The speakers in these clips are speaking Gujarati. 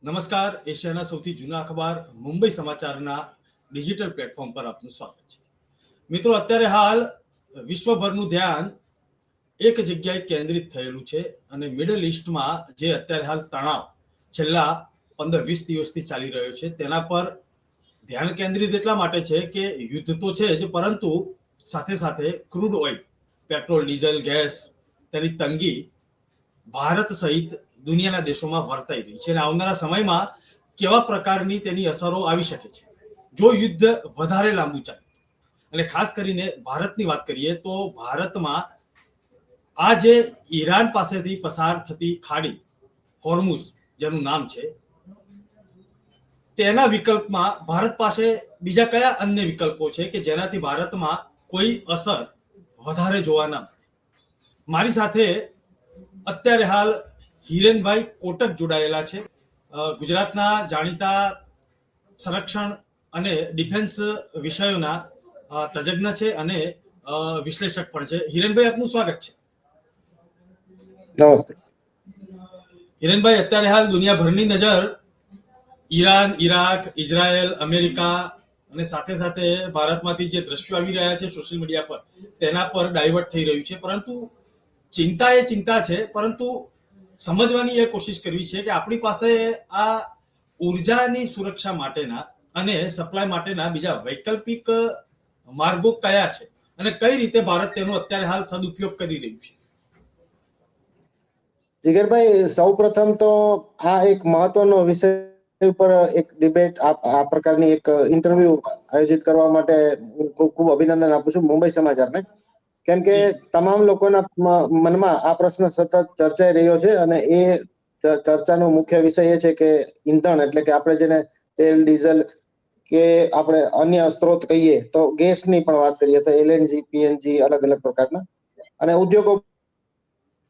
નમસ્કાર. એશિયાના સૌથી જૂના અખબાર મુંબઈ સમાચારના ડિજિટલ પ્લેટફોર્મ પર આપનું સ્વાગત છે. મિત્રો, અત્યારે હાલ વિશ્વભરનું ધ્યાન એક જગ્યાએ કેન્દ્રિત થયેલું છે અને મિડલ ઈસ્ટમાં જે અત્યારે હાલ તણાવ છેલ્લા 15-20 દિવસથી ચાલી રહ્યો છે તેના પર ધ્યાન કેન્દ્રિત એટલા માટે છે કે યુદ્ધ તો છે જ, પરંતુ સાથે સાથે crude oil, petrol, diesel, gas તેની તંગી ભારત સહિત દુનિયાના દેશોમાં વર્તાઈ રહી છે અને આવનારા સમયમાં કેવા પ્રકારની તેની અસરો આવી શકે છે જો યુદ્ધ વધારે લાંબુ ચાલે. અને ખાસ કરીને ભારતની વાત કરીએ તો ભારતમાં આ જે ઈરાન પાસેથી પસાર થતી ખાડી હોર્મુઝ જેનું નામ છે, તેના વિકલ્પમાં ભારત પાસે બીજા કયા અન્ય વિકલ્પો છે કે જેનાથી ભારતમાં કોઈ અસર વધારે જોવા ના મળે. મારી સાથે અત્યારે હાલ હિરેનભાઈ કોટક જોડાયેલા છે. ગુજરાતના જાણીતા સંરક્ષણ અને ડિફેન્સ વિષયોના તજજ્ઞ છે અને વિશ્લેષક પણ છે. હિરેનભાઈ, આપનું સ્વાગત છે. નમસ્તે. હિરેનભાઈ, અત્યારે હાલ દુનિયાભરની નજર ઈરાન, ઈરાક, ઇઝરાયલ, અમેરિકા અને સાથે સાથે ભારતમાંથી જે દ્રશ્યો આવી રહ્યા છે સોશિયલ મીડિયા પર તેના પર ડાયવર્ટ થઈ રહ્યું છે. પરંતુ ચિંતા એ ચિંતા છે, પરંતુ સમજવાની એ કોશિશ કરવી છે કે આપણી પાસે આ ઉર્જાની સુરક્ષા માટેના અને સપ્લાય માટેના બીજા વૈકલ્પિક માર્ગો કયા છે અને કઈ રીતે ભારત તેનો અત્યારે હાલ સદુપયોગ કરી રહ્યું છે. જીગરભાઈ, સૌપ્રથમ તો આ એક મહત્વનો વિષય ઉપર એક ડિબેટ, આ પ્રકારની એક ઇન્ટરવ્યુ આયોજિત કરવા માટે ખૂબ ખૂબ અભિનંદન આપું છું મુંબઈ સમાચારને. કેમ કે તમામ લોકોના મનમાં આ પ્રશ્ન સતત ચર્ચાઈ રહ્યો છે અને એ ચર્ચાનો મુખ્ય વિષય એ છે કે ઈંધણ, એટલે કે આપણે જેને તેલ, ડીઝલ કે આપણે અન્ય સ્ત્રોત કહીએ તો ગેસની પણ વાત કરીએ તો એલએનજી, પીએનજી, અલગ અલગ પ્રકારના, અને ઉદ્યોગો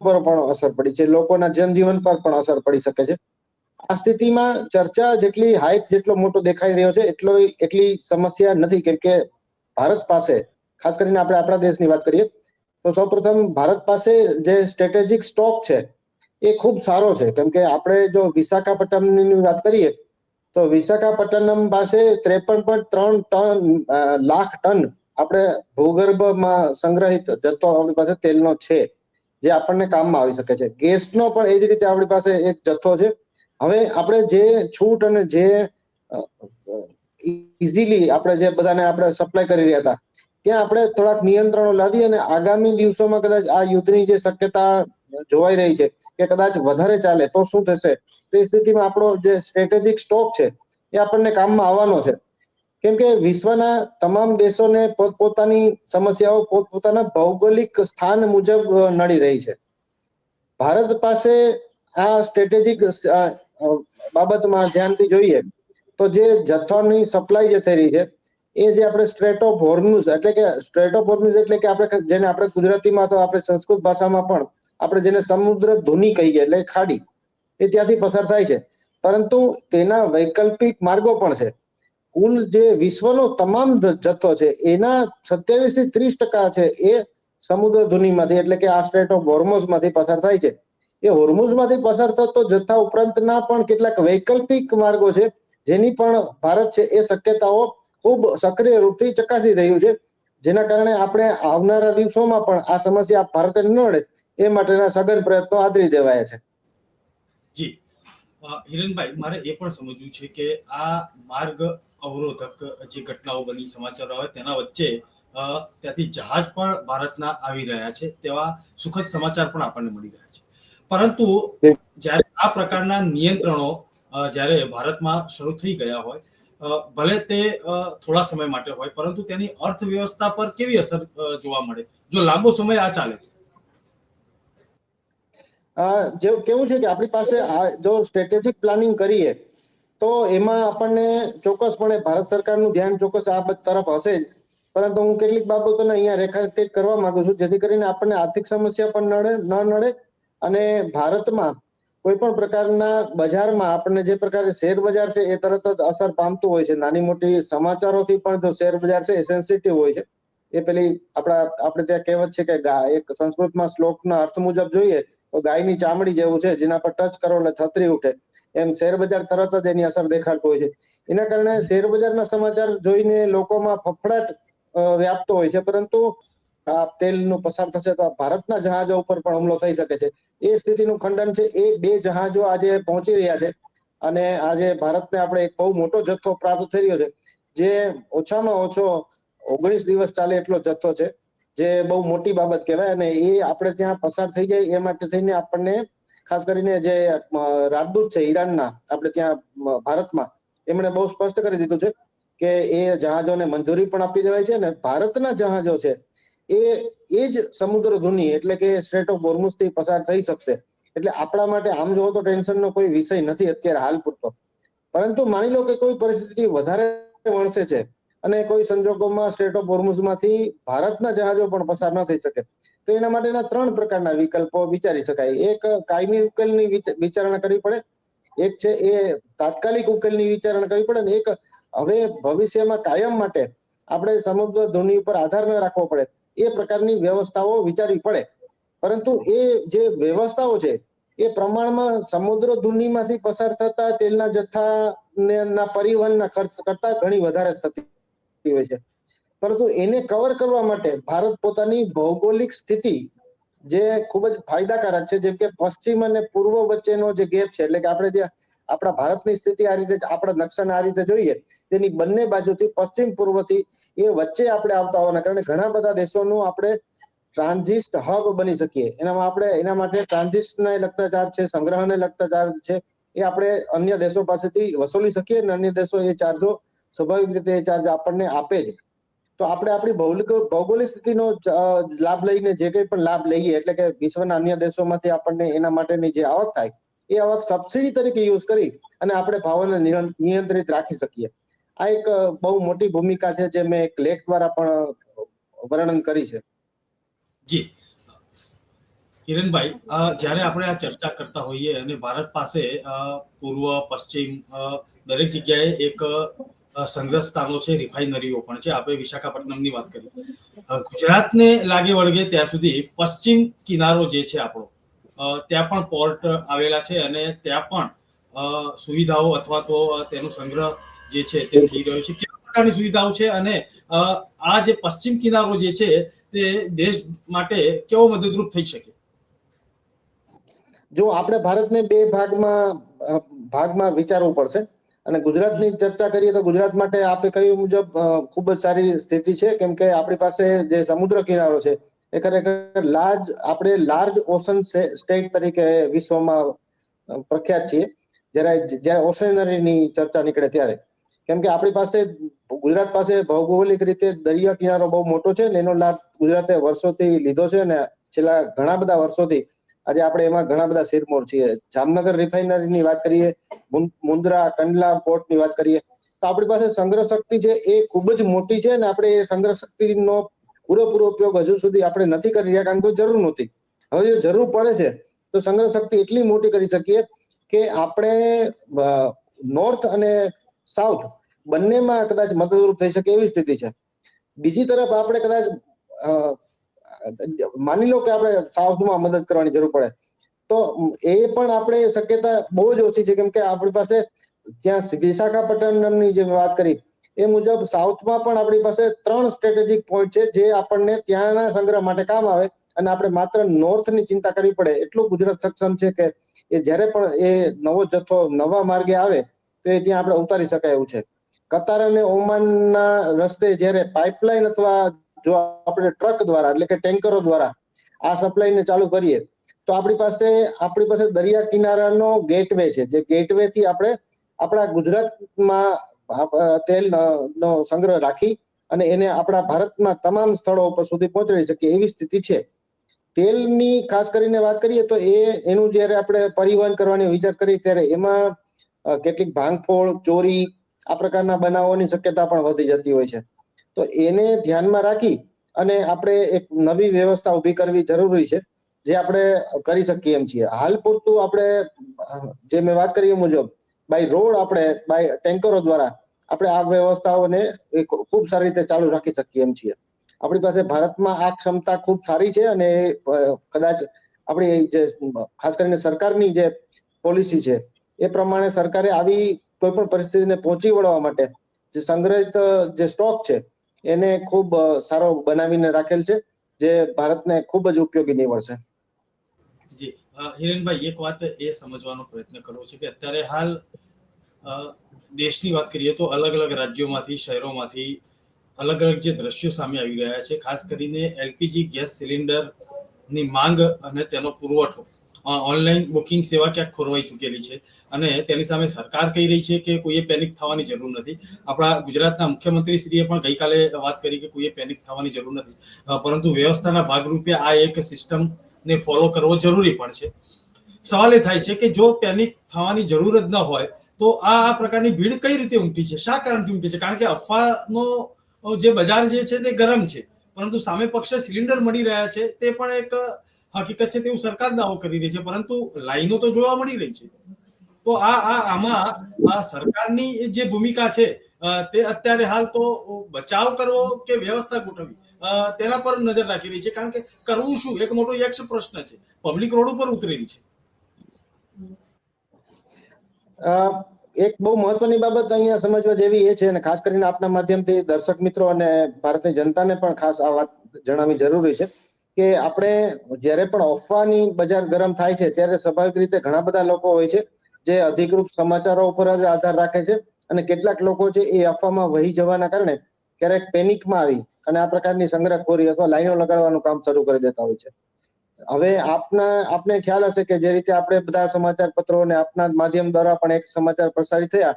પર પણ અસર પડી છે, લોકોના જનજીવન પર પણ અસર પડી શકે છે. આ સ્થિતિમાં ચર્ચા જેટલી હાઈપ જેટલો મોટો દેખાઈ રહ્યો છે એટલી સમસ્યા નથી. કેમ કે ભારત પાસે, ખાસ કરીને આપણે આપણા દેશની વાત કરીએ તો સૌપ્રથમ ભારત પાસે જે સ્ટ્રેટેજિક સ્ટોક છે એ ખૂબ સારો છે. કેમ કે આપણે જો વિશાખાપટ્ટનમની વાત કરીએ તો વિશાખાપટ્ટનમ પાસે 53.3 લાખ ટન આપણે ભૂગર્ભમાં સંગ્રહિત જથ્થો આપણી પાસે તેલનો છે, જે આપણને કામમાં આવી શકે છે. ગેસનો પણ એ જ રીતે આપણી પાસે એક જથ્થો છે. હવે આપણે જે છૂટ અને જે ઇઝીલી આપણે જે બધાને આપણે સપ્લાય કરી રહ્યા હતા ત્યાં આપણે થોડાક નિયંત્રણો લાદી અને આગામી દિવસોમાં કદાચ આ યુદ્ધની જે શક્યતા જોવાઈ રહી છે કે કદાચ વધારે ચાલે તો શું થશે, તે સ્થિતિમાં આપણો જે સ્ટ્રેટેજિક સ્ટોક છે એ આપણને કામમાં આવવાનો છે. કેમ કે વિશ્વના તમામ દેશોને પોતપોતાની સમસ્યાઓ પોતપોતાના ભૌગોલિક સ્થાન મુજબ નડી રહી છે. ભારત પાસે આ સ્ટ્રેટેજિક બાબતમાં ધ્યાનથી જોઈએ તો જે જથ્થાની સપ્લાય જે થઈ રહી છે એ જે આપણે સ્ટ્રેટ ઓફ હોર્મુઝ, એટલે કે સ્ટ્રેટ ઓફ હોર્મુઝ એટલે કે આપણે જેને આપણે ગુજરાતીમાં તો આપણે સંસ્કૃત ભાષામાં પણ આપણે જેને સમુદ્ર ધુની કહીએ એટલે ખાડી, એ ત્યાંથી પસાર થાય છે. પરંતુ તેના વૈકલ્પિક માર્ગો પણ છે. કુલ જે વિશ્વનો તમામ જથ્થો છે એના 27 થી 30% છે એ સમુદ્ર ધુનીમાંથી, એટલે કે આ સ્ટ્રેટ ઓફ હોર્મુઝમાંથી પસાર થાય છે. એ હોર્મુઝમાંથી પસાર થતો જથ્થા ઉપરાંતના પણ કેટલાક વૈકલ્પિક માર્ગો છે જેની પણ ભારત છે એ શક્યતાઓ ખૂબ સક્રિય રૂપથી ચકાસી રહ્યું છે, જેના કારણે આપણે આવનારા દિવસોમાં પણ આ સમસ્યા ભારતને ન નડે એ માટેના સઘન પ્રયત્નો આદરી દેવાયા છે. જી હિરેનભાઈ, મારે એ પણ સમજવું છે કે આ માર્ગ અવરોધક જે ઘટનાઓ બની, સમાચારો આવે તેના વચ્ચે ત્યાંથી જહાજ પણ ભારતના આવી રહ્યા છે, તેવા સુખદ સમાચાર પણ આપણને મળી રહ્યા છે. પરંતુ જ્યારે આ પ્રકારના નિયંત્રણો જ્યારે ભારતમાં શરૂ થઈ ગયા હોય, ભલે તે થોડા સમય માટે હોય, પરંતુ તેની અર્થવ્યવસ્થા પર કેવી અસર જોવા મળે જો લાંબો સમય આ ચાલે? જે કેવું છે કે આપણી પાસે જો સ્ટ્રેટેજિક પ્લાનિંગ કરીએ તો એમાં આપણને ચોક્કસપણે ભારત સરકારનું ધ્યાન ચોક્કસ આ તરફ હશે જ. પરંતુ હું કેટલીક બાબતોને અહીંયા રેખાંકિત કરવા માંગુ છું જેથી કરીને આપણને આર્થિક સમસ્યા પણ ન નડે અને ભારતમાં કોઈ પણ પ્રકારના બજારમાં આપણને જે પ્રકારે શેર બજાર છે એ તરત જ અસર પામતું હોય છે. નાની મોટી સમાચારોથી પણ જો શેર બજાર છે એ સેન્સિટિવ હોય છે. એ પેલી આપણે ત્યાં કહેવત છે કે એક સંસ્કૃતમાં શ્લોકના અર્થ મુજબ જોઈએ તો ગાયની ચામડી જેવું છે, જેના પર ટચ કરો એટલે થતરી ઉઠે, એમ શેર બજાર તરત જ એની અસર દેખાડતું હોય છે. એના કારણે શેર બજારના સમાચાર જોઈને લોકોમાં ફફડાટ વ્યાપતો હોય છે, પરંતુ આ તેલનું પસાર થશે તો ભારતના જહાજો ઉપર પણ હુમલો થઈ શકે છે. એ સ્થિતિનું ખંડન છે. એ 2 જહાજો આજે પહોંચી રહ્યા છે અને આજે ભારતને આપણે એક બહુ મોટો જથ્થો પ્રાપ્ત થઈ રહ્યો છે, જે ઓછામાં ઓછો 19 દિવસ ચાલે એટલો જથ્થો છે, જે બહુ મોટી બાબત કહેવાય. અને એ આપણે ત્યાં પસાર થઈ જાય એ માટે થઈને આપણને ખાસ કરીને જે રાજદૂત છે ઈરાનના આપણે ત્યાં ભારતમાં, એમણે બહુ સ્પષ્ટ કરી દીધું છે કે એ જહાજોને મંજૂરી પણ આપી દેવાય છે અને ભારતના જહાજો છે એ જ સમુદ્ર ધુની એટલે કે સ્ટ્રેટ ઓફ હોર્મુઝથી પસાર થઈ શકશે. એટલે આપણા માટે આમ જોવો તો ટેન્શનનો કોઈ વિષય નથી અત્યારે હાલ પૂરતો. પરંતુ માની લો કે કોઈ પરિસ્થિતિ વધારે વણસે છે અને કોઈ સંજોગોમાં સ્ટ્રેટ ઓફ હોર્મુઝમાંથી ભારતના જહાજો પણ પસાર ન થઈ શકે, તો એના માટેના 3 પ્રકારના વિકલ્પો વિચારી શકાય. એક કાયમી ઉકેલની વિચારણા કરવી પડે, એક છે એ તાત્કાલિક ઉકેલની વિચારણા કરવી પડે, અને એક હવે ભવિષ્યમાં કાયમ માટે આપણે સમુદ્ર ધુની ઉપર આધાર ન રાખવો પડે એ પ્રકારની વ્યવસ્થાઓ વિચારવી પડે. પરંતુ એ જે વ્યવસ્થાઓ છે એ પ્રમાણમાં સમુદ્ર ધુનીમાંથી પસાર થતા તેલના જથ્થાના પરિવહનના ખર્ચ કરતા ઘણી વધારે થતી હોય છે. પરંતુ એને કવર કરવા માટે ભારત પોતાની ભૌગોલિક સ્થિતિ જે ખૂબ જ ફાયદાકારક છે, જેમ કે પશ્ચિમ અને પૂર્વ વચ્ચેનો જે ગેપ છે, એટલે કે આપણે જે આપણા ભારતની સ્થિતિ આ રીતે આપણા નકશાના આ રીતે જોઈએ, તેની બંને બાજુથી પશ્ચિમ પૂર્વથી એ વચ્ચે આપણે આવતા હોવાના કારણે ઘણા બધા દેશોનું આપણે ટ્રાન્ઝિટ હબ બની શકીએ. એના માટે ટ્રાન્ઝિટને લગતા ચાર્જ છે, સંગ્રહને લગતા ચાર્જ છે, એ આપણે અન્ય દેશો પાસેથી વસૂલી શકીએ અને અન્ય દેશો એ ચાર્જો સ્વાભાવિક રીતે એ ચાર્જ આપણને આપે જ. તો આપણે આપણી ભૌગોલિક સ્થિતિનો લાભ લઈને જે કંઈ પણ લાભ લઈએ, એટલે કે વિશ્વના અન્ય દેશોમાંથી આપણને એના માટેની જે આવક થાય એ આવક સબસિડી તરીકે યુઝ કરી અને આપણે ભાવોને નિયંત્રિત રાખી શકીએ. આ એક બહુ મોટી ભૂમિકા છે જે મેં એક લેખ દ્વારા પણ વર્ણન કરી છે. જી કિરણભાઈ, જ્યારે આપણે આ ચર્ચા કરતા હોઈએ અને ભારત પાસે પૂર્વ પશ્ચિમ દરેક જગ્યાએ એક સંગ્રહ સ્થાનો છે, રિફાઇનરીઓ પણ છે. આપણે વિશાખાપટ્ટનમની વાત કરી. ગુજરાતને લાગે વળગે ત્યાં સુધી પશ્ચિમ કિનારો જે છે આપણો, ત્યાં પણ પોર્ટ આવેલા છે અને ત્યાં પણ સુવિધાઓ અથવા તો તેનો સંગ્રહ જે છે તે થઈ રહ્યો છે. કેવા પ્રકારની સુવિધાઓ છે અને આ જે પશ્ચિમ કિનારો જે છે તે દેશ માટે કેવો મદદરૂપ થઈ શકે? જો આપણે ભારતને 2 ભાગમાં વિચારવું પડશે અને ગુજરાતની ચર્ચા કરીએ તો ગુજરાત માટે આપે કહ્યું મુજબ ખૂબ જ સારી સ્થિતિ છે, કેમ કે આપણી પાસે જે સમુદ્ર કિનારો છે એ ખરેખર લાર્જ ઓશન સ્ટેટ તરીકે વિશ્વમાં પ્રખ્યાત છીએ જ્યારે ઓશનરીની ચર્ચા નીકળે ત્યારે. કેમ કે આપણી પાસે ગુજરાત પાસે ભૌગોલિક રીતે દરિયા કિનારો બહુ મોટો છે ને એનો લાભ ગુજરાતે વર્ષોથી લીધો છે અને છેલ્લા ઘણા બધા વર્ષોથી આજે આપણે એમાં ઘણા બધા શિરમોર છીએ. જામનગર રિફાઇનરીની વાત કરીએ, મુન્દ્રા કંડલા પોર્ટની વાત કરીએ, તો આપણી પાસે સંગ્રહ શક્તિ છે એ ખૂબ જ મોટી છે અને આપણે એ સંગ્રહ શક્તિનો પૂરેપૂરો ઉપયોગ હજુ સુધી આપણે નથી કરી રહ્યા, કારણ કે જરૂર નહોતી. હવે જો જરૂર પડે છે તો સંગ્રહ શક્તિ એટલી મોટી કરી શકીએ કે આપણે નોર્થ અને સાઉથ બંનેમાં કદાચ મદદરૂપ થઈ શકે એવી સ્થિતિ છે. બીજી તરફ આપણે કદાચ માની લો કે આપણે સાઉથમાં મદદ કરવાની જરૂર પડે તો એ પણ આપણે શક્યતા બહુ જ ઓછી છે, કેમ કે આપણી પાસે ત્યાં વિશાખાપટ્ટનમની જે વાત કરી એ મુજબ સાઉથમાં પણ આપણી પાસે 3 સ્ટ્રેટેજિક પોઈન્ટ છે જે આપણને ત્યાંના સંગ્રહ માટે કામ આવે અને આપણે માત્ર નોર્થની ચિંતા કરવી પડે એટલું ગુજરાત સક્ષમ છે કે એ જ્યારે પણ એ નવો જથ્થો નવા માર્ગે આવે તો એ ત્યાં આપણે ઉતારી શકાય એવું છે. કતાર અને ઓમાનના રસ્તે જ્યારે પાઇપલાઇન અથવા જો આપણે ટ્રક દ્વારા એટલે કે ટેન્કરો દ્વારા આ સપ્લાયને ચાલુ કરીએ તો આપણી પાસે દરિયા કિનારાનો ગેટવે છે, જે ગેટવે થી આપણે આપણા ગુજરાતમાં તેલનો સંગ્રહ રાખી અને એને આપણા ભારતમાં તમામ સ્થળો ઉપર સુધી પહોંચાડી શકીએ એવી સ્થિતિ છે. તેલની ખાસ કરીને વાત કરીએ તો એનું જ્યારે આપણે પરિવહન કરવાની વિચાર કરીએ ત્યારે એમાં કેટલીક ભાંગફોડ, ચોરી આ પ્રકારના બનાવોની શક્યતા પણ વધી જતી હોય છે. તો એને ધ્યાનમાં રાખી અને આપણે એક નવી વ્યવસ્થા ઊભી કરવી જરૂરી છે, જે આપણે કરી શકીએ એમ છીએ. હાલ પૂરતું આપણે જે મેં વાત કરી એ મુજબ બાય રોડ આપણે બાય ટેન્કરો દ્વારા આપણે આ વ્યવસ્થાઓને ખૂબ સારી રીતે ચાલુ રાખી શકીએ એમ છીએ. આપણી પાસે ભારતમાં આ ક્ષમતા ખૂબ સારી છે અને કદાચ આપણી જે ખાસ કરીને સરકારની જે પોલિસી છે એ પ્રમાણે સરકારે આવી કોઈ પણ પરિસ્થિતિને પહોંચી વળવા માટે જે સંગ્રહિત જે સ્ટોક છે એને ખૂબ સારો બનાવીને રાખેલ છે, જે ભારતને ખૂબ જ ઉપયોગી નીવડશે. જી હિરેનભાઈ, એક વાત એ સમજવાનો પ્રયત્ન કરવો છે કે અત્યારે હાલ દેશની વાત કરીએ તો અલગ અલગ રાજ્યોમાંથી, શહેરોમાંથી અલગ અલગ જે દ્રશ્યો સામે આવી રહ્યા છે. ખાસ કરીને એલપીજી ગેસ સિલિન્ડરની માંગ અને તેનો પુરવઠો, ઓનલાઈન બુકિંગ સેવા ક્યાંક ખોરવાઈ ચૂકેલી છે અને તેની સામે સરકાર કહી રહી છે કે કોઈએ પેનિક થવાની જરૂર નથી. આપણા ગુજરાતના મુખ્યમંત્રી શ્રીએ પણ ગઈકાલે વાત કરી કે કોઈએ પેનિક થવાની જરૂર નથી, પરંતુ વ્યવસ્થાના ભાગરૂપે આ એક સિસ્ટમને ફોલો કરવો જરૂરી પણ છે. સવાલ એ થાય છે કે જો પેનિક થવાની જરૂર જ ન હોય તો આ પ્રકારની ભીડ કઈ રીતે ઉમટી છે, શા કારણથી ઉમટી છે? કારણ કે અફવાનો જે બજાર જે છે તે ગરમ છે, પરંતુ સામે પક્ષે સિલિન્ડર મળી રહ્યા છે તે પણ એક હકીકત છે તેવું સરકાર દાવો કરી રહી છે, પરંતુ લાઈનો તો જોવા મળી રહી છે. તો આમાં આ સરકારની જે ભૂમિકા છે તે અત્યારે હાલ તો બચાવ કરવો કે વ્યવસ્થા ગોઠવવી તેના પર નજર રાખી રહી છે. કારણ કે કરવું શું એક મોટો યક્ષ પ્રશ્ન છે, પબ્લિક રોડ ઉપર ઉતરેલી છે. એક બહુ મહત્વની બાબત અહીંયા સમજવા જેવી એ છે, અને ખાસ કરીને આપના માધ્યમથી દર્શક મિત્રો અને ભારતની જનતાને પણ ખાસ આ વાત જણાવવી જરૂરી છે કે આપણે જ્યારે પણ અફવાની બજાર ગરમ થાય છે ત્યારે સ્વાભાવિક રીતે ઘણા બધા લોકો હોય છે જે અધિકૃત સમાચારો ઉપર જ આધાર રાખે છે, અને કેટલાક લોકો છે એ અફવામાં વહી જવાના કારણે ક્યારેક પેનિકમાં આવી અને આ પ્રકારની સંગ્રહખોરી અથવા લાઈનો લગાડવાનું કામ શરૂ કરી દેતા હોય છે. હવે આપને ખ્યાલ હશે કે જે રીતે આપણે બધા સમાચાર પત્રો અને આપના માધ્યમ દ્વારા પણ એક સમાચાર પ્રસારિત થયા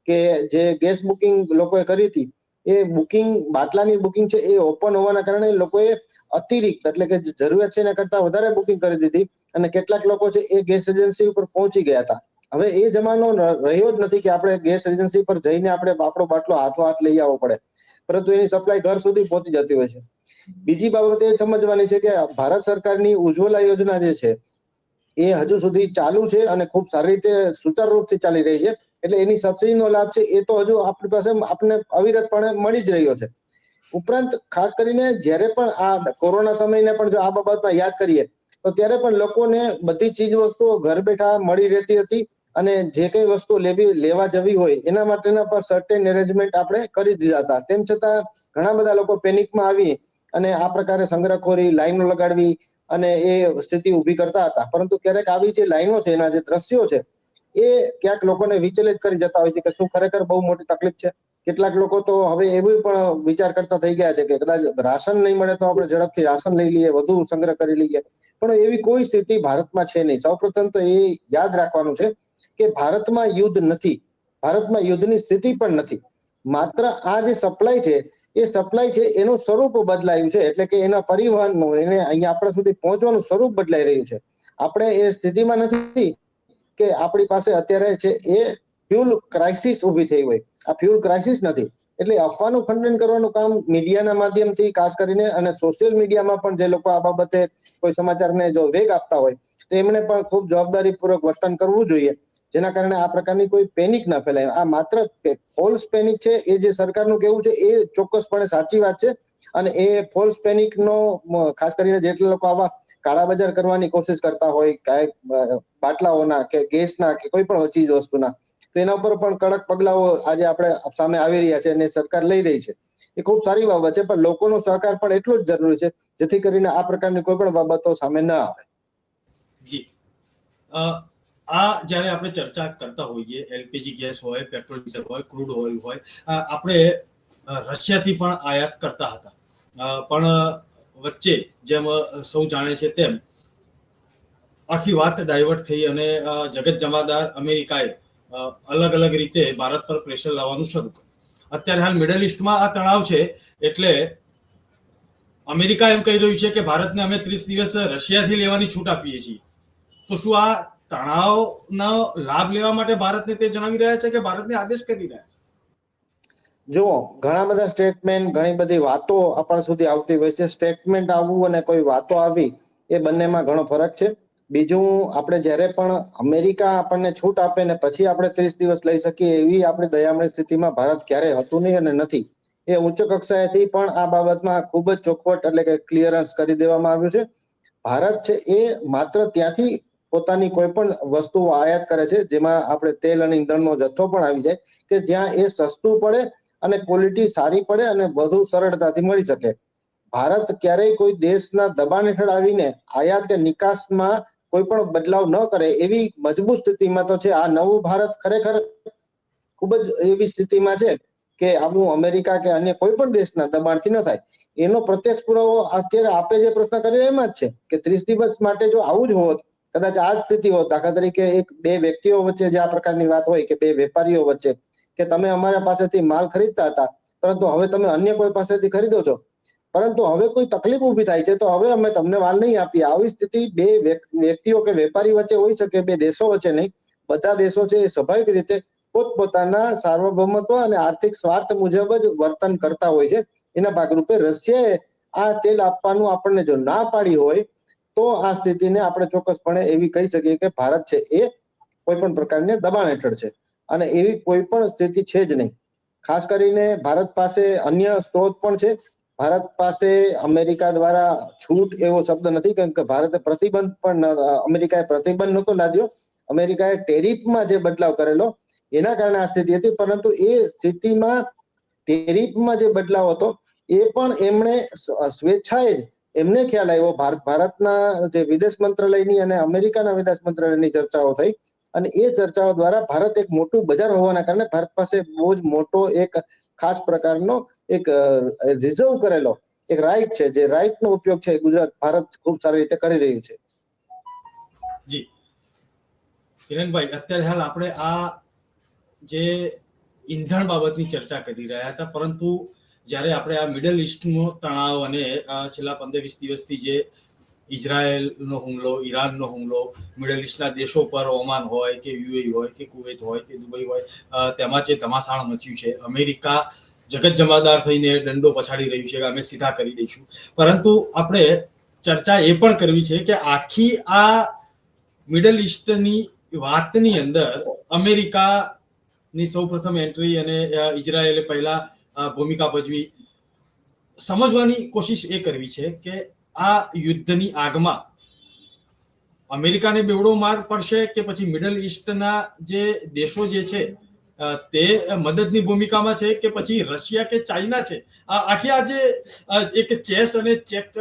કે જે ગેસ બુકિંગ લોકોએ કરી હતી એ બુકિંગ, બાટલાની બુકિંગ છે એ ઓપન હોવાના કારણે લોકોએ અતિરિક્ત એટલે કે જરૂરિયાત છે એના કરતા વધારે બુકિંગ કરી દીધી અને કેટલાક લોકો છે એ ગેસ એજન્સી ઉપર પહોંચી ગયા હતા. હવે એ જમાનો રહ્યો જ નથી કે આપણે ગેસ એજન્સી પર જઈને આપણે આપણો બાટલો હાથ લઈ આવવો પડે, પરંતુ એની સપ્લાય ઘર સુધી પહોંચી જતી હોય છે. બીજી બાબત એ સમજવાની છે કે ભારત સરકારની ઉજ્જવલા યોજના જે છે એ હજુ સુધી ચાલુ છે અને ખૂબ સારી રીતે સુચારુ રૂપથી ચાલી રહી છે. એટલે એની સબસિડીનો લાભ છે એ તો હજુ આપણી પાસે આપણને અવિરતપણે મળી જ રહ્યો છે. ઉપરાંત ખાસ કરીને જ્યારે પણ આ કોરોના સમયને પણ જો આ બાબતમાં યાદ કરીએ તો ત્યારે પણ લોકોને બધી ચીજ વસ્તુઓ ઘર બેઠા મળી રહેતી હતી, અને જે કઈ વસ્તુ લેવા જવી હોય એના માટેના પણ સર્ટેન એરેન્જમેન્ટ આપણે કરી દીધા હતા. તેમ છતાં ઘણા બધા લોકો પેનિકમાં આવી અને આ પ્રકારે સંગ્રહખોરી, લાઈનો લગાડવી અને એ સ્થિતિ ઊભી કરતા હતા. પરંતુ ક્યારેક આવી જે લાઈનો છે, એના જે દ્રશ્યો છે એ ક્યાંક લોકોને વિચલિત કરી જતા હોય છે કે શું ખરેખર બહુ મોટી તકલીફ છે. કેટલાક લોકો તો હવે એવું પણ વિચાર કરતા થઈ ગયા છે કે કદાચ રાશન નહીં મળે તો આપણે ઝડપથી રાશન લઈ લઈએ, વધુ સંગ્રહ કરી લઈએ, પણ એવી કોઈ સ્થિતિ ભારતમાં છે નહીં. સૌપ્રથમ તો એ યાદ રાખવાનું છે કે ભારતમાં યુદ્ધ નથી, ભારતમાં યુદ્ધની સ્થિતિ પણ નથી. માત્ર આ જે સપ્લાય છે એ સપ્લાય છે એનું સ્વરૂપ બદલાયું છે, એટલે કે એના પરિવહનનું, એને અહીંયા આપણા સુધી પહોંચવાનું સ્વરૂપ બદલાઈ રહ્યું છે. આપણે એ સ્થિતિમાં નથી કે આપણી પાસે અત્યારે છે એ ફ્યુલ ક્રાઇસિસ ઊભી થઈ હોય. આ ફ્યુલ ક્રાઇસિસ નથી. એટલે અફવાનું ખંડન કરવાનું કામ મીડિયાના માધ્યમથી ખાસ કરીને અને સોશિયલ મીડિયામાં પણ જે લોકો આ બાબતે કોઈ સમાચારને જો વેગ આપતા હોય તો એમણે પણ ખૂબ જવાબદારીપૂર્વક વર્તન કરવું જોઈએ, જેના કારણે આ પ્રકારની કોઈ પેનિક ના ફેલાય. આ માત્ર ફોલ્સ પેનિક છે, એ જે સરકારનું કહેવું છે એ ચોક્કસપણે સાચી વાત છે, અને એ ફોલ્સ પેનિકનો ખાસ કરીને જેટલા લોકો આવા કાળા બજાર કરવાની કોશિશ કરતા હોય કાંઈક બાટલાઓના કે ગેસના કે કોઈ પણ ચીજ વસ્તુના, તો એના ઉપર પણ કડક પગલાઓ આજે આપણે સામે આવી રહ્યા છે અને સરકાર લઈ રહી છે. એ ખૂબ સારી બાબત છે, પણ લોકોનો સહકાર પણ એટલો જ જરૂરી છે જેથી કરીને આ પ્રકારની કોઈ પણ બાબતો સામે ન આવે. જી, આ જ્યારે આપણે ચર્ચા કરતા હોઈએ, એલપીજી ગેસ હોય, પેટ્રોલ ડીઝલ હોય, ક્રૂડ ઓઇલ હોય, આપણે રશિયાથી પણ આયાત કરતા હતા, પણ વચ્ચે જેમ સૌ જાણે છે તેમ આખી વાત ડાયવર્ટ થઈ અને જગત જમાદાર અમેરિકાએ અલગ અલગ રીતે ભારત પર પ્રેશર લાવવાનું શરૂ કર્યું. અત્યારે હાલ મિડલ ઈસ્ટમાં આ તણાવ છે, એટલે અમેરિકા એમ કહી રહ્યું છે કે ભારતને અમે 30 દિવસ રશિયાથી લેવાની છૂટ આપીએ છીએ. તો શું આ તણાવનો લાભ લેવા માટે ભારતને તે જણાવી રહ્યા છે કે ભારતને આદેશ કરી રહ્યા છે? જુઓ, ઘણા બધા સ્ટેટમેન્ટ, ઘણી બધી વાતો આપણા સુધી આવતી હોય છે. સ્ટેટમેન્ટ આવવું અને કોઈ વાતો આવી એ બંનેમાં ઘણો ફરક છે. બીજું, આપણે જ્યારે પણ અમેરિકા આપણને છૂટ આપે ને પછી આપણે 30 દિવસ લઈ શકીએ એવી આપણી દયામણી સ્થિતિમાં ભારત ક્યારેય હતું નહીં અને નથી. એ ઉચ્ચ કક્ષાએથી પણ આ બાબતમાં ખૂબ જ ચોખવટ એટલે કે ક્લિયરન્સ કરી દેવામાં આવ્યું છે. ભારત છે એ માત્ર ત્યાંથી પોતાની કોઈ પણ વસ્તુઓ આયાત કરે છે જેમાં આપણે તેલ અને ઈંધણનો જથ્થો પણ આવી જાય કે જ્યાં એ સસ્તું પડે અને ક્વોલિટી સારી પડે અને વધુ સરળતાથી મળી શકે. ભારત ક્યારેય કોઈ દેશના દબાણ હેઠળ આવીને આયાત કે નિકાસમાં કોઈ પણ બદલાવ ન કરે એવી મજબૂત સ્થિતિમાં તો છે. આ નવું ભારત ખરેખર ખૂબ જ એવી સ્થિતિમાં છે કે આવું અમેરિકા કે અન્ય કોઈ પણ દેશના દબાણથી ન થાય. એનો પ્રત્યક્ષ પુરાવો અત્યારે આપે જે પ્રશ્ન કર્યો એમાં જ છે કે 30 દિવસ માટે જો આવું જ હોત, કદાચ આ જ સ્થિતિ હોત, દાખલા તરીકે બે વ્યક્તિઓ વચ્ચે જે આ પ્રકારની વાત હોય કે બે વેપારીઓ વચ્ચે કે તમે અમારા પાસેથી માલ ખરીદતા હતા પરંતુ હવે તમે અન્ય કોઈ પાસેથી ખરીદો છો, પરંતુ હવે કોઈ તકલીફ ઊભી થાય છે તો હવે અમે તમને માલ નહીં આપીએ. આવી સ્થિતિ બે વ્યક્તિઓ કે વેપારી વચ્ચે હોઈ શકે, બે દેશો વચ્ચે નહીં. બધા દેશો છે એ સ્વાભાવિક રીતે પોતપોતાના સાર્વભૌમત્વ અને આર્થિક સ્વાર્થ મુજબ જ વર્તન કરતા હોય છે. એના ભાગરૂપે રશિયાએ આ તેલ આપવાનું આપણને જો ના પાડી હોય તો આ સ્થિતિને આપણે ચોક્કસપણે એવી કહી શકીએ કે ભારત છે એ કોઈ પણ પ્રકારની દબાણ હેઠળ છે અને એવી કોઈ પણ સ્થિતિ છે જ નહીં. ખાસ કરીને ભારત પાસે અન્ય સ્ત્રોત પણ છે. ભારત પાસે અમેરિકા દ્વારા છૂટ એવો શબ્દ નથી, કેમ કે ભારતે પ્રતિબંધ પણ અમેરિકાએ પ્રતિબંધ નહોતો લાદ્યો. અમેરિકાએ ટેરિફમાં જે બદલાવ કરેલો એના કારણે આ સ્થિતિ હતી, પરંતુ એ સ્થિતિમાં ટેરિફમાં જે બદલાવ હતો એ પણ એમણે સ્વેચ્છાએ જ એમને ખ્યાલ આવ્યો. ભારતના જે વિદેશ મંત્રાલયની અને અમેરિકાના વિદેશ મંત્રાલયની ચર્ચાઓ થઈ અને એ ચર્ચાઓ દ્વારા ભારત એક મોટું બજાર હોવાના કારણે ભારત પાસે બહુ જ મોટો એક ખાસ પ્રકારનો એક રિઝર્વ કરેલો એક રાઈટ છે, જે રાઈટનો ઉપયોગ છે ગુજરાત ભારત ખૂબ સારી રીતે કરી રહ્યું છે. જી હિરેનભાઈ, અત્યારે હાલ આપણે આ જે ઈંધણ બાબતની ચર્ચા કરી રહ્યા હતા, પરંતુ જ્યારે આપણે આ મિડલ ઈસ્ટનો તણાવ અને છેલ્લા 15-20 દિવસથી જે ઇઝરાયલનો હુમલો, ઈરાનનો હુમલો, મિડલ ઈસ્ટના દેશો પર ઓમાન હોય કે યુએઈ હોય કે કુવૈત હોય કે દુબઈ હોય, તેમાં જે ધમાસાણ મચ્યું છે, અમેરિકા જગત જમાદાર થઈને દંડો પછાડી રહ્યું છે કે અમે સીધા કરી દઈશું. પરંતુ આપણે ચર્ચા એ પણ કરવી છે કે આખી આ મિડલ ઈસ્ટની વાતની અંદર અમેરિકાની સૌપ્રથમ એન્ટ્રી અને ઇઝરાયેલે પહેલા ભૂમિકા ભજવી. સમજવાની કોશિશ એ કરવી છે કે આ યુદ્ધની આગમાં અમેરિકાને બેવડો માર પડશે કે પછી મિડલ ઈસ્ટના જે દેશો જે છે તે મદદની ભૂમિકામાં છે કે પછી રશિયા કે ચાઇના છે. આખી આ જે એક ચેસ અને ચેક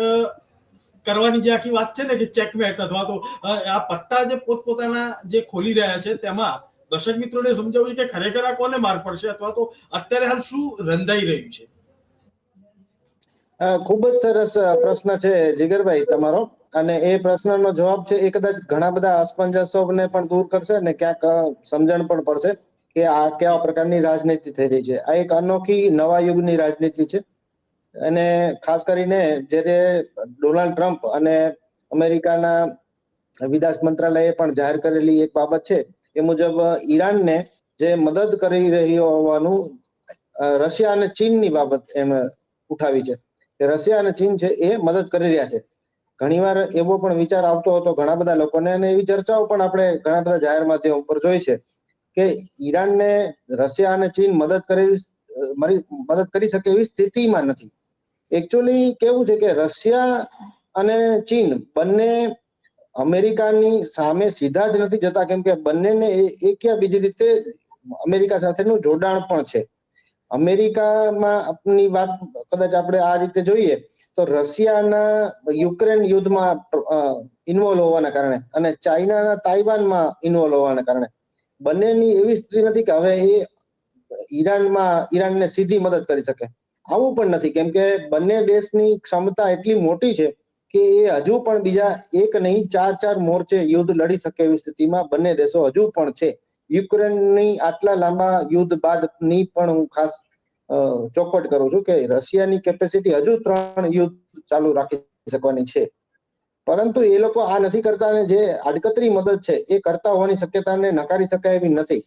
કરવાની જે આખી વાત છે ને કે ચેકમેટ અથવા તો આ પત્તા જે પોતપોતાના જે ખોલી રહ્યા છે તેમાં દર્શક મિત્રોને સમજાવવું કે ખરેખર આ કોને માર પડશે અથવા તો અત્યારે હાલ શું રંધાઈ રહ્યું છે. ખૂબ જ સરસ પ્રશ્ન છે જીગરભાઈ તમારો, અને એ પ્રશ્નનો જવાબ છે એ કદાચ ઘણા બધા અસમંજસોને પણ દૂર કરશે અને ક્યાંક સમજણ પણ પડશે કે આ કેવા પ્રકારની રાજનીતિ થઈ રહી છે. આ એક અનોખી નવા યુગની રાજનીતિ છે અને ખાસ કરીને જ્યારે ડોનાલ્ડ ટ્રમ્પ અને અમેરિકાના વિદેશ મંત્રાલયે પણ જાહેર કરેલી એક બાબત છે એ મુજબ ઈરાનને જે મદદ કરી રહ્યો હોવાનું રશિયા અને ચીનની બાબત એમ ઉઠાવી છે કે રશિયા અને ચીન છે એ મદદ કરી રહ્યા છે. ઘણીવાર એવો પણ વિચાર આવતો હતો ઘણા બધા લોકોને, અને એવી ચર્ચાઓ પણ આપણે ઘણા બધા જાહેર માધ્યમ ઉપર જોઈ છે કે ઈરાનને રશિયા અને ચીન મદદ કરી શકે એવી સ્થિતિમાં નથી. એકચ્યુઅલી કેવું છે કે રશિયા અને ચીન બંને અમેરિકાની સામે સીધા જ નથી જતા, કેમ કે બંનેને એક યા બીજી રીતે અમેરિકા સાથેનું જોડાણ પણ છે. અમેરિકાની વાત કદાચ આપણે આ રીતે જોઈએ તો રશિયાના યુક્રેન યુદ્ધમાં ઇન્વોલ્વ હોવાના કારણે અને ચાઇનાના તાઇવાનમાં ઇન્વોલ્વ હોવાના કારણે બંનેની એવી સ્થિતિ નથી કે હવે એ ઈરાનને સીધી મદદ કરી શકે. આવું પણ નથી, કેમ કે બંને દેશની ક્ષમતા એટલી મોટી છે કે એ હજુ પણ બીજા એક નહીં 4 મોરચે યુદ્ધ લડી શકે એવી સ્થિતિમાં બંને દેશો હજુ પણ છે. યુક્રેનની આટલા લાંબા યુદ્ધ બાદની પણ હું ખાસ ચોખવટ કરું છું કે રશિયાની કેપેસિટી હજુ 3 યુદ્ધ ચાલુ રાખી શકવાની છે, પરંતુ એ લોકો આ નથી કરતા અને જે આડકતરી મદદ છે એ કરતા હોવાની શક્યતાને નકારી શકાય એવી નથી.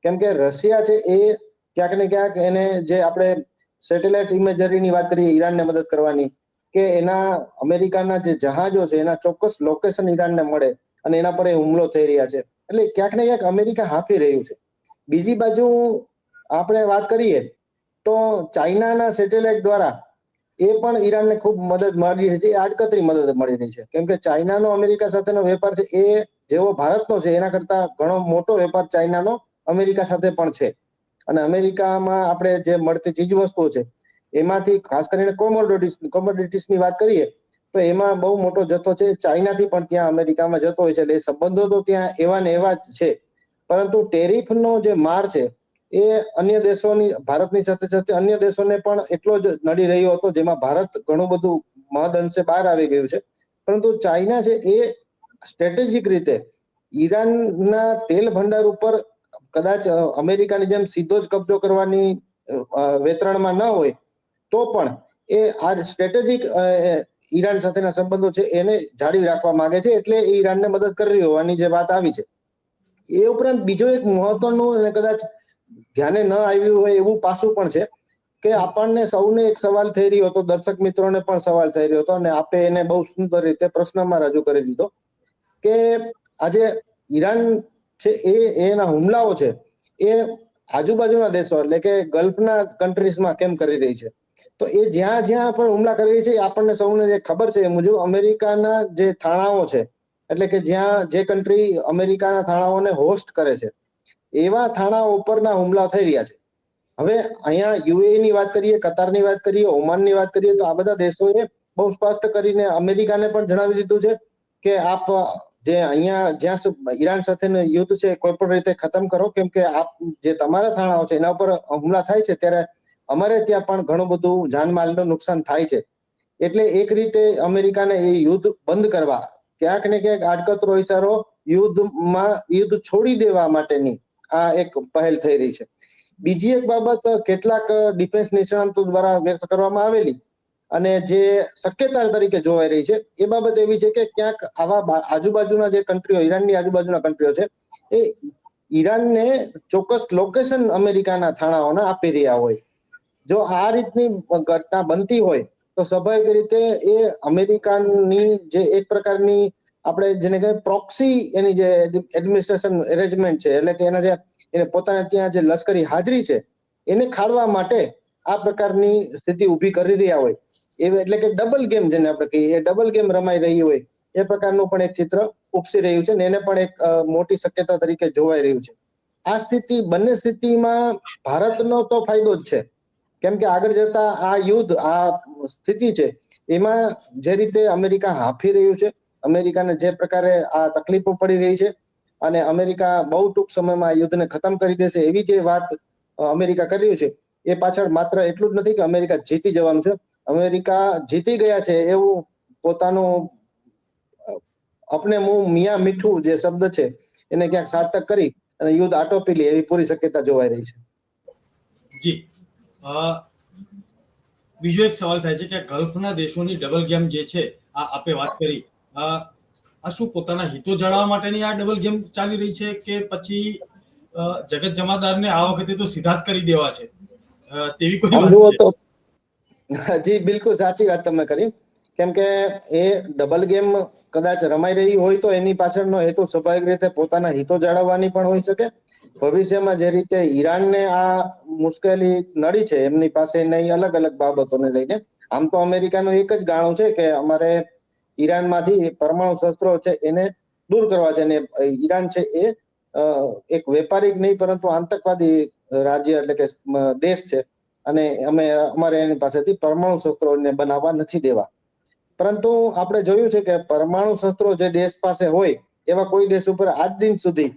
કેમ કે રશિયા છે એ ક્યાંક ને ક્યાંક એને જે આપણે સેટેલાઇટ ઇમેજરીની વાત કરીએ ઈરાનને મદદ કરવાની, કે એના અમેરિકાના જે જહાજો છે એના ચોક્કસ લોકેશન ઈરાનને મળે અને એના પર હુમલો થઈ રહ્યા છે, એટલે ક્યાંક ને ક્યાંક અમેરિકા હાંફી રહ્યું છે. બીજી બાજુ આપણે વાત કરીએ તો ચાઇનાના સેટેલાઇટ દ્વારા એ પણ ઈરાનને ખૂબ મદદ મળી રહી છે, એ આડકતરી મદદ મળી રહી છે. કેમ કે ચાઇનાનો અમેરિકા સાથેનો વેપાર છે એ જેવો ભારતનો છે એના કરતા ઘણો મોટો વેપાર ચાઇનાનો અમેરિકા સાથે પણ છે. અને અમેરિકામાં આપણે જે મળતી ચીજ વસ્તુઓ છે એમાંથી ખાસ કરીને કોમોડિટીસની વાત કરીએ તો એમાં બહુ મોટો જથ્થો છે ચાઇનાથી પણ ત્યાં અમેરિકામાં જતો હોય છે. એટલે સંબંધો તો ત્યાં એવા ને એવા જ છે. પરંતુ ટેરિફનો જે માર છે એ અન્ય દેશોની ભારતની સાથે સાથે અન્ય દેશોને પણ એટલો જ નડી રહ્યો હતો, જેમાં ભારત ઘણું બધું મહદ અંશે બહાર આવી ગયું છે. પરંતુ ચાઇના છે એ સ્ટ્રેટેજિક રીતે ઈરાનના તેલ ભંડાર ઉપર કદાચ અમેરિકાની જેમ સીધો જ કબજો કરવાની વેતરણમાં ન હોય તો પણ એ આ સ્ટ્રેટેજિક ઈરાન સાથેના સંબંધો છે એને જાળવી રાખવા માંગે છે, એટલે એ ઈરાનને મદદ કરી હોવાની જે વાત આવી છે. એ ઉપરાંત બીજો એક મહત્વનું અને કદાચ ધ્યાને ન આવ્યું હોય એવું પાસું પણ છે કે આપણને સૌને એક સવાલ થઈ રહ્યો હતો, દર્શક મિત્રોને પણ સવાલ થઈ રહ્યો હતો અને આપે એને બહુ સુંદર રીતે પ્રશ્નમાં રજૂ કરી દીધો કે આજે ઈરાન છે એના હુમલાઓ છે એ આજુબાજુના દેશો એટલે કે ગલ્ફના કન્ટ્રીઝમાં કેમ કરી રહી છે. તો એ જ્યાં જ્યાં પણ હુમલા કરી રહી છે આપણને સૌને જે ખબર છે એ મુજબ અમેરિકાના જે થાણાઓ છે, એટલે કે જ્યાં જે કન્ટ્રી અમેરિકાના થાણાઓને હોસ્ટ કરે છે એવા થાણાઓ ઉપરના હુમલા થઈ રહ્યા છે. હવે અહીંયા યુએઈ ની વાત કરીએ, કતારની વાત કરીએ, ઓમાનની વાત કરીએ તો આ બધા દેશોએ બહુ સ્પષ્ટ કરીને અમેરિકાને પણ જણાવી દીધું છે કે આપ જે અહીંયા જ્યાં ઈરાન સાથેનું યુદ્ધ છે કોઈ પણ રીતે ખતમ કરો, કેમ કે આપ જે તમારા થાણાઓ છે એના ઉપર હુમલા થાય છે ત્યારે અમારે ત્યાં પણ ઘણું બધું જાનમાલનું નુકસાન થાય છે. એટલે એક રીતે અમેરિકાને એ યુદ્ધ બંધ કરવા ક્યાંક ને ક્યાંક આડકતરો ઇશારો યુદ્ધ છોડી દેવા માટેની આ એક પહેલ થઈ રહી છે. બીજી એક બાબત કેટલાક ડિફેન્સ નિષ્ણાંતો દ્વારા વ્યક્ત કરવામાં આવેલી અને જે શક્યતા તરીકે જોવાઈ રહી છે એ બાબત એવી છે કે ક્યાંક આવા આજુબાજુના જે કન્ટ્રીઓ, ઈરાનની આજુબાજુના કન્ટ્રીઓ છે એ ઈરાનને ચોક્કસ લોકેશન અમેરિકાના થાણાઓના આપી રહ્યા હોય. જો આ રીતની ઘટના બનતી હોય તો સ્વાભાવિક રીતે એ અમેરિકાની જે એક પ્રકારની આપણે જેને કહીએ પ્રોક્સી એની જે એડમિનિસ્ટ્રેશન એરેન્જમેન્ટ છે, એટલે કે એના જે એને પોતાને ત્યાં જે લશ્કરી હાજરી છે એને ખાળવા માટે આ પ્રકારની સ્થિતિ ઊભી કરી રહ્યા હોય એટલે કે ડબલ ગેમ જેને આપણે કહીએ એ ડબલ ગેમ રમાઈ રહી હોય એ પ્રકારનું પણ એક ચિત્ર ઉપસી રહ્યું છે ને એને પણ એક મોટી શક્યતા તરીકે જોવાઈ રહ્યું છે. આ સ્થિતિ બંને સ્થિતિમાં ભારતનો તો ફાયદો જ છે, કેમ કે આગળ જતા આ યુદ્ધ આ સ્થિતિ છે એમાં જે રીતે અમેરિકા હાંફી રહ્યું છે, અમેરિકાને જે પ્રકારે આ તકલીફો પડી રહી છે અને અમેરિકા બહુ ટૂંક સમયમાં આ યુદ્ધને ખતમ કરી દેશે એવી જે વાત અમેરિકા કરી રહ્યું છે એ પાછળ માત્ર એટલું જ નથી કે અમેરિકા જીતી જવાનું છે. અમેરિકા જીતી ગયા છે એવું પોતાનું અપને મુંહ મિયા મીઠું જે શબ્દ છે એને ક્યાંક સાર્થક કરી અને યુદ્ધ આટોપી લે એવી પૂરી શક્યતા જોવાઈ રહી છે. જી, બીજો એક સવાલ થાય છે કે ગલ્ફના દેશોની ડબલ ગેમ જે છે આ આપે વાત કરી, આ શું પોતાના હિતો જાળવવા માટેની આ ડબલ ગેમ ચાલી રહી છે કે પછી જગત જમાદારને આ વખતે તો સીધા જ કરી દેવા છે તેવી કોઈ વાત છે? તો જી બિલકુલ સાચી વાત તમે કરી, કેમ કે એ ડબલ ગેમ કદાચ રમાઈ રહી હોય તો એની પાછળનો હેતુ સ્વાભાવિક રીતે પોતાના હિતો જાળવવાની પણ હોઈ શકે. ભવિષ્યમાં જે રીતે ઈરાનને આ મુશ્કેલી નડી છે એમની પાસે અલગ અલગ બાબતોને લઈને, આમ તો અમેરિકાનું એક જ ગાણું છે કે અમારે ઈરાનમાંથી પરમાણુ શસ્ત્રો છે એને દૂર કરવા છે અને ઈરાન છે એ એક વેપારિક નહીં પરંતુ આતંકવાદી રાજ્ય એટલે કે દેશ છે અને અમારે એની પાસેથી પરમાણુ શસ્ત્રોને બનાવવા નથી દેવા. પરંતુ આપણે જોયું છે કે પરમાણુ શસ્ત્રો જે દેશ પાસે હોય એવા કોઈ દેશ ઉપર આજ દિન સુધી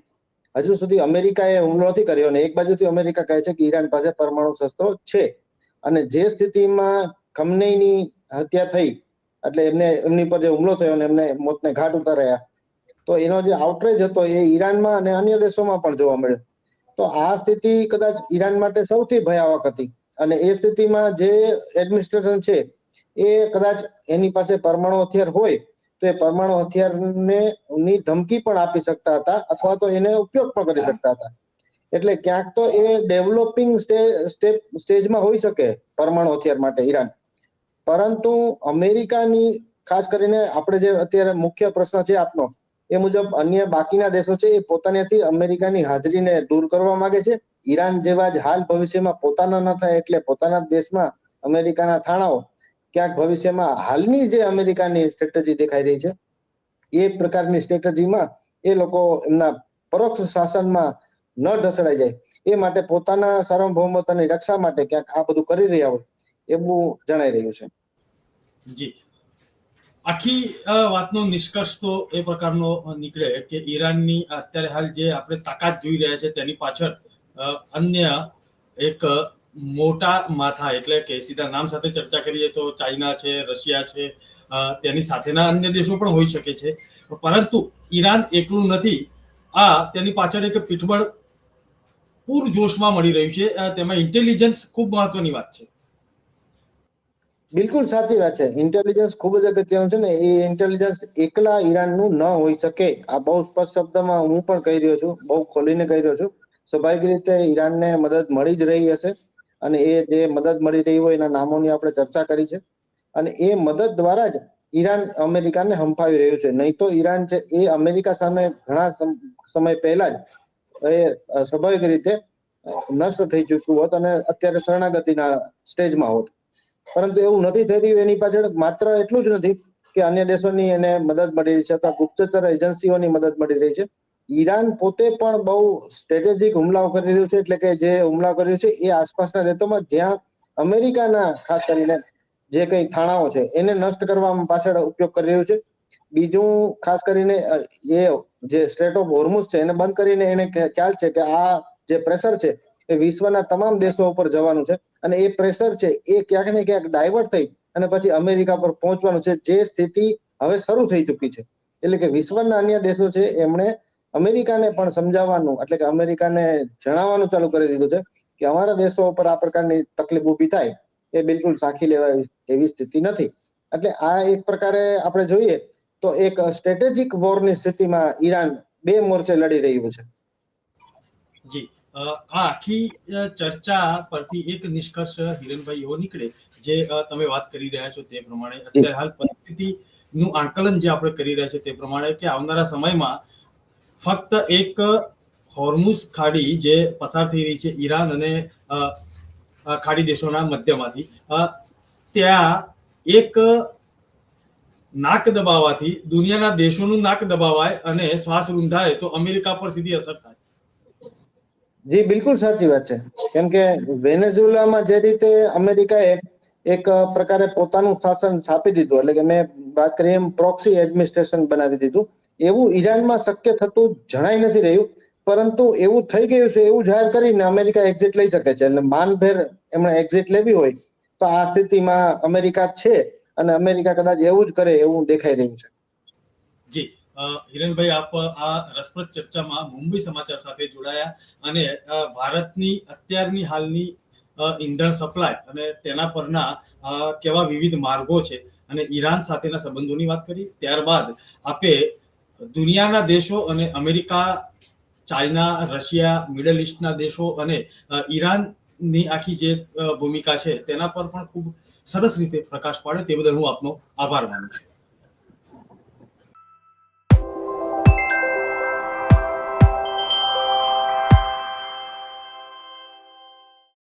હજુ સુધી અમેરિકાએ હુમલો નથી કર્યો અને એક બાજુથી અમેરિકા કહે છે કે ઈરાન પાસે પરમાણુ શસ્ત્રો છે અને જે સ્થિતિમાં ખમનઈની હત્યા થઈ એટલે એમની પર જે હુમલો થયો અને એમને મોતને ઘાટ ઉતાર્યા તો એનો જે આઉટરેજ હતો એ ઈરાનમાં અને અન્ય દેશોમાં પણ જોવા મળ્યો. તો આ સ્થિતિ કદાચ ઈરાન માટે સૌથી ભયાવક હતી અને એ સ્થિતિમાં જે એડમિનિસ્ટ્રેશન છે એ કદાચ એની પાસે પરમાણુ હથિયાર હોય તો એ પરમાણુ હથિયારને ની ધમકી પણ આપી શકતા હતા અથવા તો એને ઉપયોગ પણ કરી શકતા હતા. એટલે ક્યાંક તો એ ડેવલપિંગ સ્ટેજમાં હોઈ શકે પરમાણુ હથિયાર માટે ઈરાન. પરંતુ અમેરિકાની ખાસ કરીને આપણે જે અત્યારે મુખ્ય પ્રશ્ન છે આપનો એ મુજબ અન્ય બાકીના દેશો છે એ પોતાનાથી અમેરિકાની હાજરીને દૂર કરવા માંગે છે. ઈરાન જેવા જ હાલ ભવિષ્યમાં પોતાના ન થાય એટલે પોતાના દેશમાં અમેરિકાના થાણાઓ ક્યાંક ભવિષ્યમાં હાલની જે અમેરિકાની સ્ટ્રેટેજી દેખાઈ રહી છે એ પ્રકારની સ્ટ્રેટેજીમાં એ લોકો એમના પરોક્ષ શાસનમાં ન ઢસડાઈ જાય એ માટે પોતાના સાર્વભૌમત્વની રક્ષા માટે ક્યાંક આ બધું કરી રહ્યા હોય એવું જણાઈ રહ્યું છે. જી, આખી વાતનો નિષ્કર્ષ તો એ પ્રકારનો નીકળે કે ઈરાનની અત્યારે હાલ જે આપણે તાકાત જોઈ રહ્યા છે તેની પાછળ અન્ય એક મોટા માથા, એટલે કે સીધા નામ સાથે ચર્ચા કરીએ તો ચાઇના છે, રશિયા છે, તેની સાથેના અન્ય દેશો પણ હોઈ શકે છે, પરંતુ ઈરાન એકલું નથી. આ તેની પાછળ એક પીઠબળ પૂરજોશમાં મળી રહ્યું છે. તેમાં ઇન્ટેલિજન્સ ખૂબ મહત્વની વાત છે. બિલકુલ સાચી વાત છે. ઇન્ટેલિજન્સ ખૂબ જ અગત્યનું છે ને એ ઇન્ટેલિજન્સ એકલા ઈરાનનું ન હોઈ શકે. આ બહુ સ્પષ્ટ શબ્દમાં હું પણ કહી રહ્યો છું, બહુ ખોલીને કહી રહ્યો છું. સ્વાભાવિક રીતે ઈરાનને મદદ મળી જ રહી હશે અને એ જે મદદ મળી રહી હોય એના નામોની આપણે ચર્ચા કરી છે અને એ મદદ દ્વારા જ ઈરાન અમેરિકાને હંફાવી રહ્યું છે. નહીં તો ઈરાન છે એ અમેરિકા સામે ઘણા સમય પહેલા જ એ સ્વાભાવિક રીતે નષ્ટ થઈ ચૂક્યું હોત અને અત્યારે શરણાગતિના સ્ટેજમાં હોત. પરંતુ એવું નથી થઈ રહ્યું. એની પાછળ માત્ર એટલું જ નથી કે અન્ય દેશોની એને મદદ મળી રહી છે અથવા ગુપ્તચર એજન્સીઓની મદદ મળી રહી છે. ઈરાન પોતે પણ બહુ સ્ટ્રેટેજિક હુમલાઓ કરી રહ્યું છે. એટલે કે જે હુમલા કરી રહ્યું છે એ આસપાસના દેશોમાં જ્યાં અમેરિકાના ખાસ કરીને જે કઈ થાણાઓ છે એને નષ્ટ કરવા પાછળ ઉપયોગ કરી રહ્યું છે. બીજું ખાસ કરીને એ જે સ્ટ્રેટ ઓફ હોર્મુઝ છે એને બંધ કરીને એને ખ્યાલ છે કે આ જે પ્રેશર છે એ વિશ્વના તમામ દેશો ઉપર જવાનું છે અને એ પ્રેશર છે એ ક્યાંક ને ક્યાંક ડાયવર્ટ થઈ અને પછી અમેરિકા પર પહોંચવાનું છે, જે સ્થિતિ હવે શરૂ થઈ ચૂકી છે. એટલે કે વિશ્વના અન્ય દેશો છે એમણે અમેરિકાને પણ સમજાવવાનું, એટલે કે અમેરિકાને જણાવવાનું ચાલુ કરી દીધું છે કે અમારા દેશો ઉપર આ પ્રકારની તકલીફ ઊભી થાય એ બિલકુલ સાખી લેવાય એવી સ્થિતિ નથી. એટલે આ એક પ્રકારે આપણે જોઈએ તો એક સ્ટ્રેટેજિક વોરની સ્થિતિમાં ઈરાન બે મોરચે લડી રહ્યું છે. જી, આ આખી ચર્ચા પરથી એક નિષ્કર્ષ હિરણભાઈ એવો નીકળે જે તમે વાત કરી રહ્યા છો તે પ્રમાણે અત્યારે હાલ પરિસ્થિતિનું આંકલન જે આપણે કરી રહ્યા છીએ તે પ્રમાણે કે આવનારા સમયમાં ફક્ત એક હોર્મુઝ ખાડી જે પસાર થઈ રહી છે ઈરાન અને ખાડી દેશોના મધ્યમાંથી, ત્યાં એક નાક દબાવવાથી દુનિયાના દેશોનું નાક દબાવાય અને શ્વાસ રૂંધાય તો અમેરિકા પર સીધી અસર થાય. જી, બિલકુલ સાચી વાત છે. કેમ કે વેનેઝુએલામાં જે રીતે અમેરિકાએ એક પ્રકારે પોતાનું શાસન સ્થાપી દીધું, એટલે કે મેં વાત કરી એમ પ્રોક્સી એડમિનિસ્ટ્રેશન બનાવી દીધું, એવું ઈરાનમાં શક્ય થતું જણાઈ નથી રહ્યું. પરંતુ એવું થઈ ગયું છે એવું જાહેર કરીને અમેરિકા એક્ઝિટ લઈ શકે છે. એટલે માનભેર એમણે એક્ઝિટ લેવી હોય તો આ સ્થિતિમાં અમેરિકા છે અને અમેરિકા કદાચ એવું જ કરે એવું દેખાઈ રહ્યું છે. જી, હિરણભાઈ, આપ આ રસપ્રદ ચર્ચામાં મુંબઈ સમાચાર સાથે જોડાયા અને ભારતની અત્યારની હાલની ઈંધણ સપ્લાય અને તેના પરના કેવા વિવિધ માર્ગો છે અને ઈરાન સાથેના સંબંધોની વાત કરી. ત્યારબાદ આપે દુનિયાના દેશો અને અમેરિકા, ચાઇના, રશિયા, મિડલ ઇસ્ટના દેશો અને ઈરાનની આખી જે ભૂમિકા છે તેના પર પણ ખૂબ સરસ રીતે પ્રકાશ પાડે તે બદલ હું આપનો આભાર માનું છું.